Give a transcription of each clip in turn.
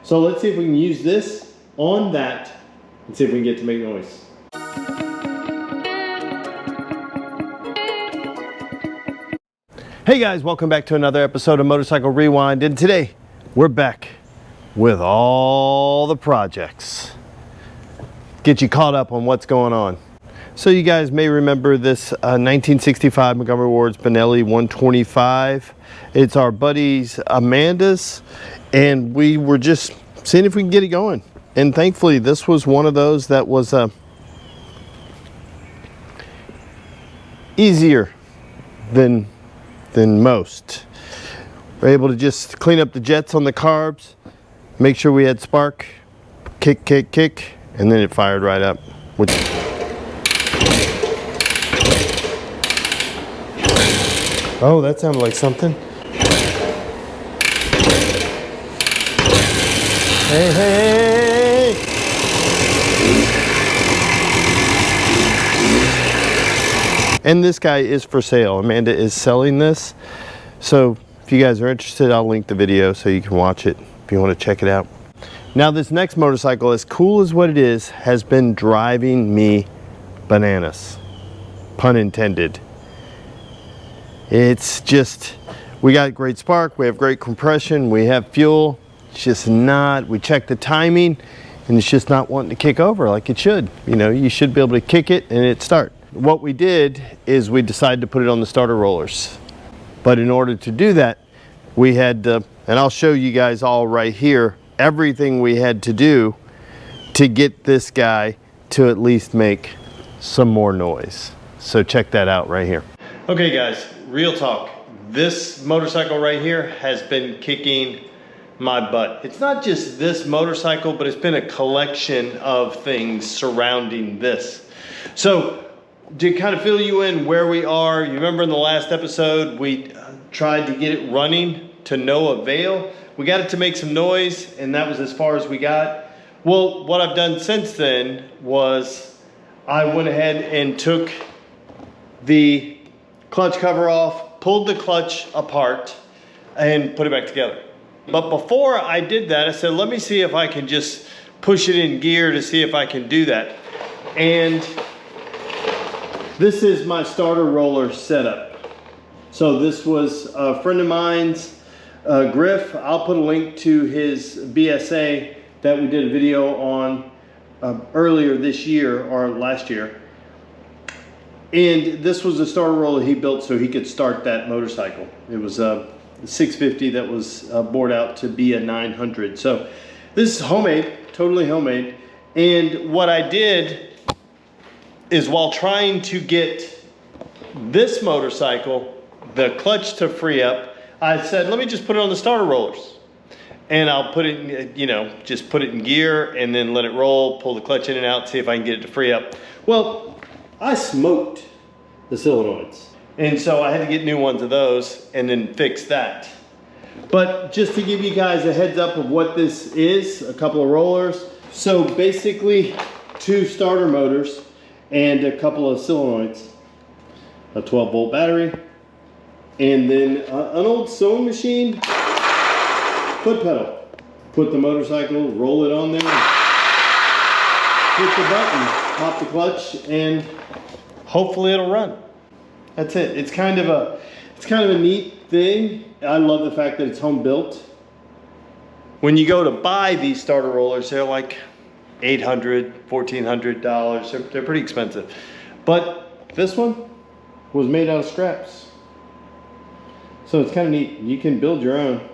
So let's see if we can use this on that and see if we can get to make noise. Hey guys, welcome back to another episode of Motorcycle Rewind, and today we're back with all the projects. Get you caught up on what's going on. So you guys may remember this 1965 Montgomery Ward Benelli 125. It's our buddy's Amanda's, and we were just seeing if we can get it going. And thankfully this was one of those that was easier than most. We're able to just clean up the jets on the carbs, make sure we had spark, kick, and then it fired right up. Oh, that sounded like something. Hey. And this guy is for sale. Amanda is selling this. So if you guys are interested, I'll link the video so you can watch it if you want to check it out. Now this next motorcycle, as cool as what it is, has been driving me bananas. Pun intended. It's just, we got great spark, we have great compression, we have fuel. It's just not, we checked the timing and it's just not wanting to kick over like it should. You know, you should be able to kick it and it start. What we did is we decided to put it on the starter rollers. But in order to do that, we had to, and I'll show you guys all right here, everything we had to do to get this guy to at least make some more noise. So check that out right here. Okay guys, real talk. This motorcycle right here has been kicking my butt. It's not just this motorcycle, but it's been a collection of things surrounding this. So to kind of fill you in where we are, you remember in the last episode, we tried to get it running to no avail. We got it to make some noise, and that was as far as we got. Well, what I've done since then was I went ahead and took the clutch cover off, pulled the clutch apart, and put it back together. But before I did that, I said, let me see if I can just push it in gear to see if I can do that. And this is my starter roller setup. So this was a friend of mine's, Griff. I'll put a link to his BSA that we did a video on earlier this year or last year. And this was a starter roller he built so he could start that motorcycle. It was a 650 that was bored out to be a 900. So this is homemade, totally homemade. And what I did is while trying to get this motorcycle, the clutch to free up, I said, let me just put it on the starter rollers. And I'll put it in, you know, just put it in gear and then let it roll, pull the clutch in and out, see if I can get it to free up. Well, I smoked the solenoids. And so I had to get new ones of those and then fix that. But just to give you guys a heads up of what this is, a couple of rollers. So basically 2 starter motors and a couple of solenoids, a 12-volt battery, and then an old sewing machine, foot pedal. Put the motorcycle, roll it on there, hit the button, pop the clutch, and hopefully it'll run. That's it. It's kind of a neat thing. I love the fact that it's home built. When you go to buy these starter rollers, they're like $800, $1,400. They're pretty expensive. But this one was made out of scraps. So it's kind of neat. You can build your own.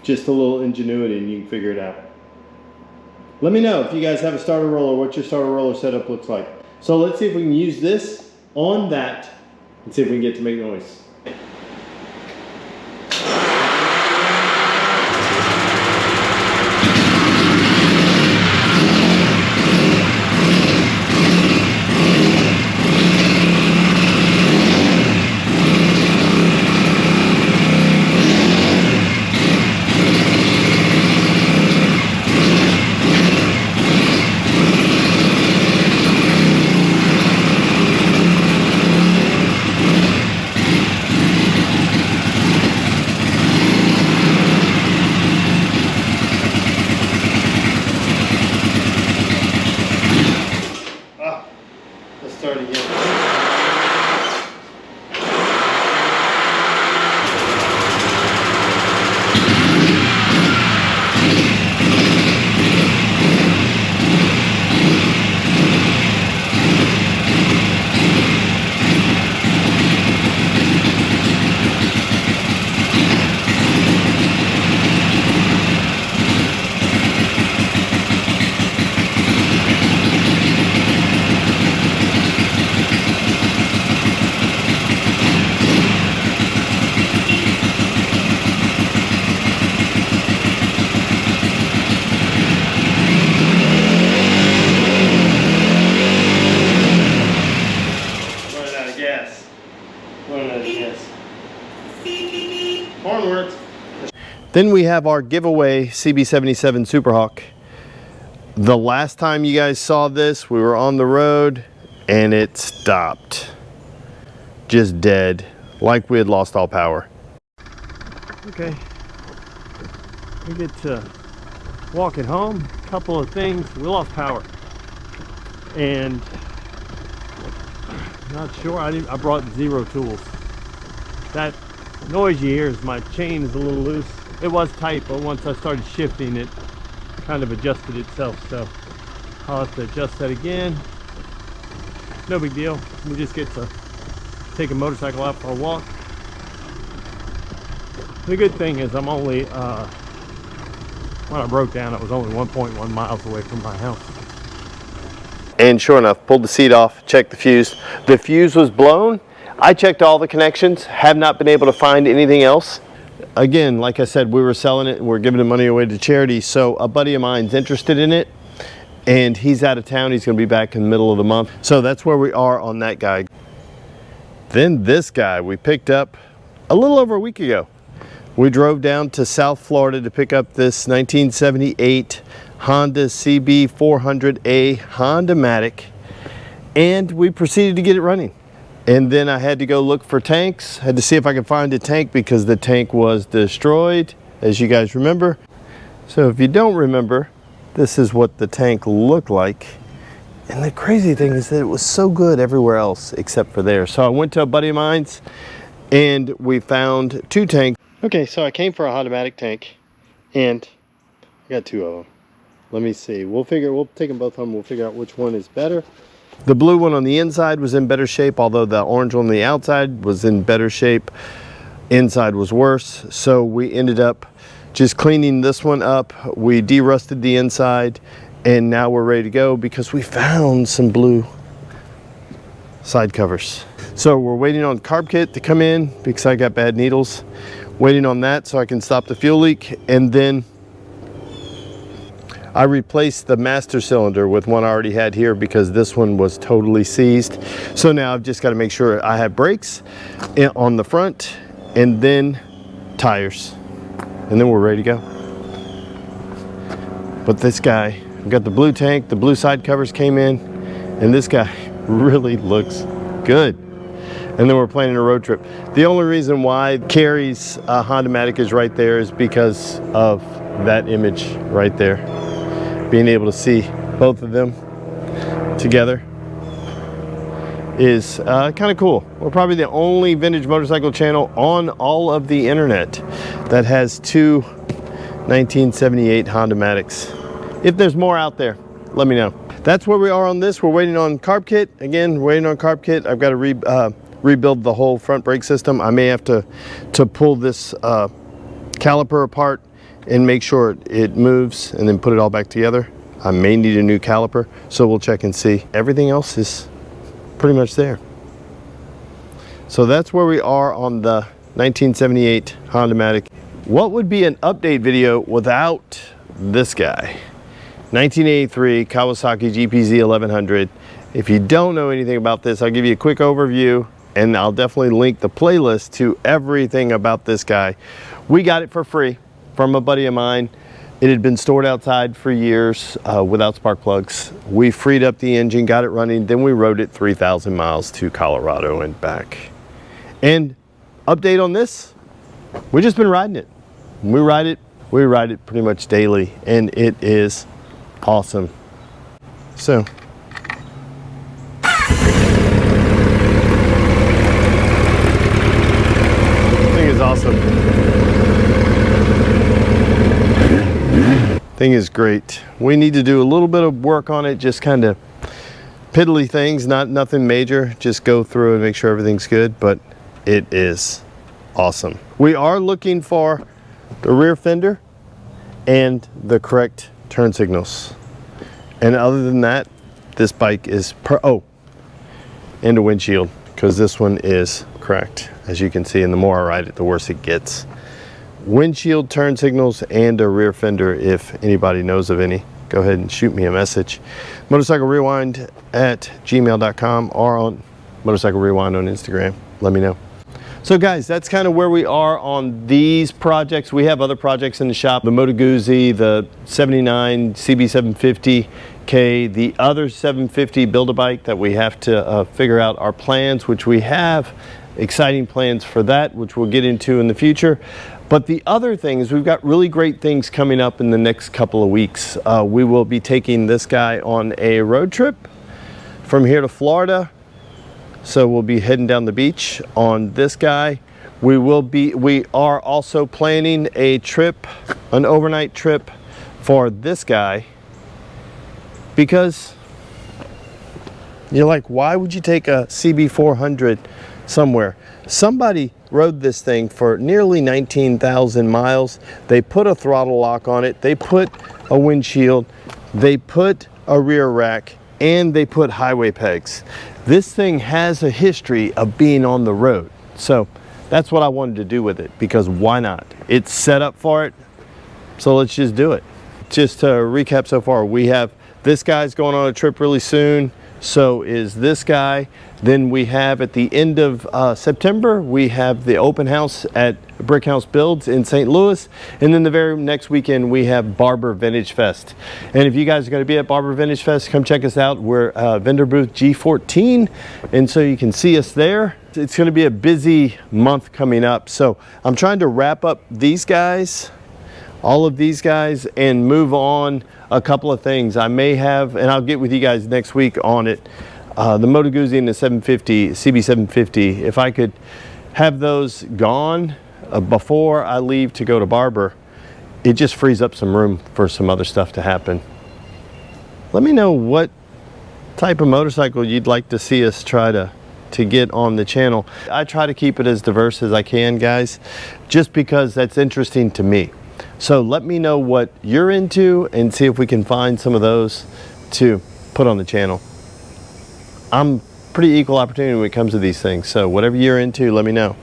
Just a little ingenuity and you can figure it out. Let me know if you guys have a starter roller, what your starter roller setup looks like. So let's see if we can use this on that and see if we can get to make noise. start again. Then we have our giveaway CB77 Super Hawk. The last time you guys saw this, we were on the road and it stopped. Just dead, like we had lost all power. Okay, we get to walk it home. Couple of things, we lost power. And not sure, I brought zero tools. That noise you hear is my chain is a little loose. It was tight, but once I started shifting, it kind of adjusted itself. So I'll have to adjust that again. No big deal. We just get to take a motorcycle out for a walk. The good thing is I'm only, when I broke down, it was only 1.1 miles away from my house. And sure enough, pulled the seat off, checked the fuse. The fuse was blown. I checked all the connections, have not been able to find anything else. Again, like I said, we were selling it and we're giving the money away to charity. So a buddy of mine's interested in it and he's out of town. He's going to be back in the middle of the month. So that's where we are on that guy. Then this guy we picked up a little over a week ago. We drove down to South Florida to pick up this 1978 Honda CB400A Hondamatic, and we proceeded to get it running. And then I had to go look for tanks. Had to see if I could find a tank because the tank was destroyed, as you guys remember. So if you don't remember, this is what the tank looked like. And the crazy thing is that it was so good everywhere else except for there. So I went to a buddy of mine's and we found two tanks. Okay, so I came for a Hondamatic tank and I got two of them. Let me see. We'll take them both home. We'll figure out which one is better. The blue one on the inside was in better shape, although the orange one on the outside was in better shape. Inside was worse. So we ended up just cleaning this one up. We de-rusted the inside and now we're ready to go because we found some blue side covers. So we're waiting on carb kit to come in because I got bad needles. Waiting on that so I can stop the fuel leak, and then I replaced the master cylinder with one I already had here because this one was totally seized. So now I've just got to make sure I have brakes on the front and then tires, and then we're ready to go. But this guy, we got the blue tank, the blue side covers came in, and this guy really looks good. And then we're planning a road trip. The only reason why Carrie's Hondamatic is right there is because of that image right there. Being able to see both of them together is kind of cool. We're probably the only vintage motorcycle channel on all of the internet that has two 1978 Hondamatics. If there's more out there, let me know. That's where we are on this. We're waiting on carb kit. Again, waiting on carb kit. I've got to rebuild the whole front brake system. I may have to pull this caliper apart and make sure it moves and then put it all back together. I may need a new caliper, so we'll check and see. Everything else is pretty much there. So that's where we are on the 1978 Hondamatic. What would be an update video without this guy? 1983 Kawasaki GPZ 1100. If you don't know anything about this, I'll give you a quick overview, and I'll definitely link the playlist to everything about this guy. We got it for free from a buddy of mine. It had been stored outside for years without spark plugs. We freed up the engine, got it running, then we rode it 3,000 miles to Colorado and back. And update on this, we've just been riding it. We ride it pretty much daily, and it is awesome. So awesome. Thing is great. We need to do a little bit of work on it, just kind of piddly things, nothing major. Just go through and make sure everything's good, but it is awesome. We are looking for the rear fender and the correct turn signals. And other than that, this bike is and a windshield, because this one is cracked, as you can see, and the more I ride it, the worse it gets. Windshield, turn signals, and a rear fender. If anybody knows of any, go ahead and shoot me a message. motorcyclerewind@gmail.com or on Motorcycle Rewind on Instagram. Let me know. So guys, that's kind of where we are on these projects. We have other projects in the shop. The Moto Guzzi, the 79 CB750K, the other 750 Build-A-Bike that we have to figure out our plans, which we have exciting plans for that, which we'll get into in the future. But the other thing is we've got really great things coming up in the next couple of weeks. We will be taking this guy on a road trip from here to Florida. So we'll be heading down the beach on this guy. We are also planning a trip, an overnight trip for this guy, because you're like, why would you take a CB400 somewhere? Somebody rode this thing for nearly 19,000 miles. They put a throttle lock on it. They put a windshield. They put a rear rack, and they put highway pegs. This thing has a history of being on the road. So that's what I wanted to do with it, because why not? It's set up for it. So let's just do it. Just to recap so far, we have this guy's going on a trip really soon. So is this guy. Then we have at the end of September, we have the open house at Brick House Builds in St. Louis. And then the very next weekend, we have Barber Vintage Fest. And if you guys are going to be at Barber Vintage Fest, come check us out. We're vendor booth G14. And so you can see us there. It's going to be a busy month coming up. So I'm trying to wrap up these guys, all of these guys, and move on a couple of things. I may have, and I'll get with you guys next week on it, the Moto Guzzi and the 750, CB750. If I could have those gone before I leave to go to Barber, it just frees up some room for some other stuff to happen. Let me know what type of motorcycle you'd like to see us try to get on the channel. I try to keep it as diverse as I can, guys, just because that's interesting to me. So let me know what you're into and see if we can find some of those to put on the channel. I'm pretty equal opportunity when it comes to these things. So whatever you're into, let me know.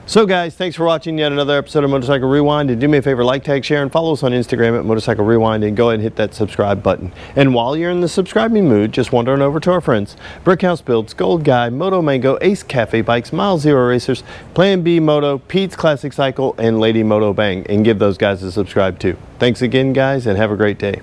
So guys, thanks for watching yet another episode of Motorcycle Rewind. And do me a favor, like, tag, share, and follow us on Instagram at Motorcycle Rewind, and go ahead and hit that subscribe button. And while you're in the subscribing mood, just wander on over to our friends, Brick House Builds, Gold Guy, Moto Mango, Ace Cafe Bikes, Mile Zero Racers, Plan B Moto, Pete's Classic Cycle, and Lady Moto Bang, and give those guys a subscribe too. Thanks again, guys, and have a great day.